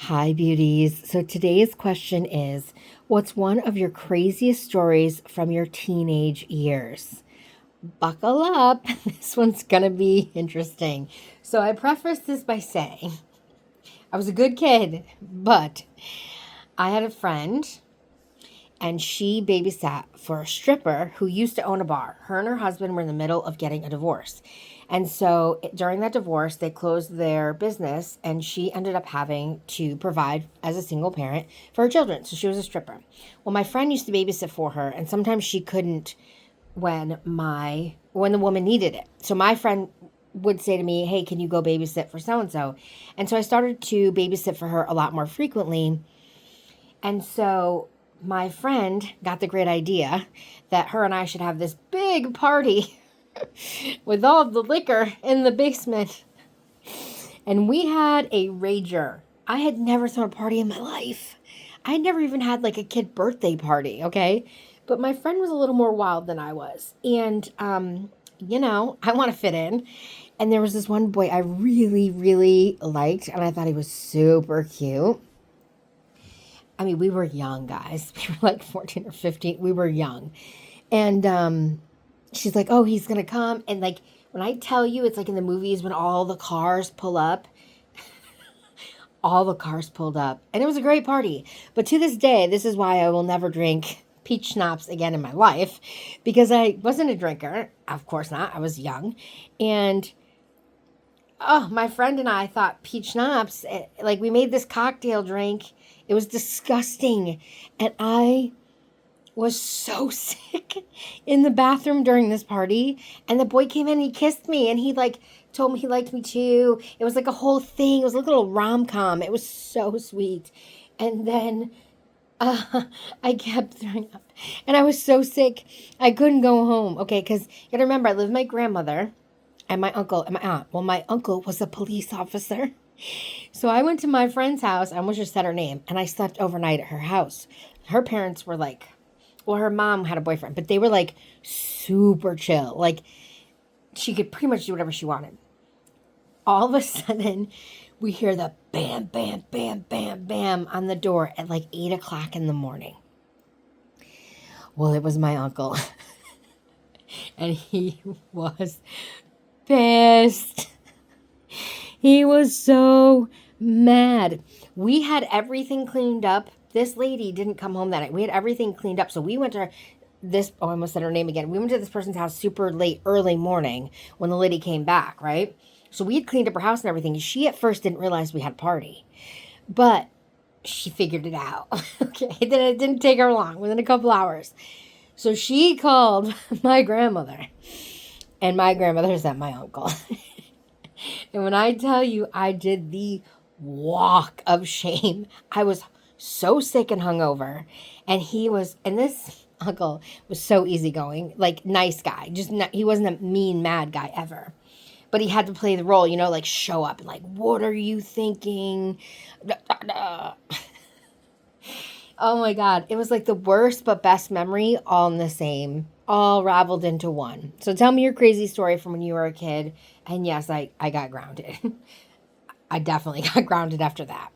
Hi, beauties. So today's question is, what's one of your craziest stories from your teenage years? Buckle up. This one's going to be interesting. So I preface this by saying I was a good kid, but I had a friend and she babysat for a stripper who used to own a bar. Her and her husband were in the middle of getting a divorce. And so during that divorce, they closed their business and she ended up having to provide as a single parent for her children. So she was a stripper. Well, my friend used to babysit for her, and sometimes she couldn't when the woman needed it. So my friend would say to me, "Hey, can you go babysit for so and so?" And so I started to babysit for her a lot more frequently. And so my friend got the great idea that her and I should have this big party with all of the liquor in the basement. And we had a rager. I had never thrown a party in my life. I had never even had like a kid birthday party, okay? But my friend was a little more wild than I was. And, I want to fit in. And there was this one boy I really, really liked, and I thought he was super cute. I mean, we were young, guys. We were like 14 or 15. We were young. And she's like, oh, he's going to come. And like, when I tell you, it's like in the movies when all the cars pull up, all the cars pulled up. And it was a great party. But to this day, this is why I will never drink peach schnapps again in my life, because I wasn't a drinker. Of course not. I was young. And oh, my friend and I thought peach schnapps, like we made this cocktail drink. It was disgusting. And I was so sick in the bathroom during this party. And the boy came in and he kissed me and he like told me he liked me too. It was like a whole thing. It was like a little rom-com. It was so sweet. And then I kept throwing up. And I was so sick. I couldn't go home. Okay, because you gotta remember, I lived with my grandmother and my uncle and my aunt. Well, my uncle was a police officer. So I went to my friend's house. I almost just said her name. And I slept overnight at her house. Her parents were like, well, her mom had a boyfriend, but they were like super chill. Like she could pretty much do whatever she wanted. All of a sudden, we hear the bam, bam, bam, bam, bam on the door at like 8 o'clock in the morning. Well, it was my uncle. And he was pissed. He was so mad. We had everything cleaned up. This lady didn't come home that night. We had everything cleaned up. So we went to I almost said her name again. We went to this person's house super late, early morning when the lady came back, right? So we had cleaned up her house and everything. She at first didn't realize we had a party, but she figured it out. Okay. Then it didn't take her long, within a couple hours. So she called my grandmother, and my grandmother sent my uncle. And when I tell you I did the walk of shame, I was so sick and hungover. And this uncle was so easygoing, like nice guy. He wasn't a mean, mad guy ever. But he had to play the role, like show up and like, what are you thinking? Da, da, da. Oh my God. It was like the worst but best memory all in the same, all raveled into one. So tell me your crazy story from when you were a kid. And yes, I got grounded. I definitely got grounded after that.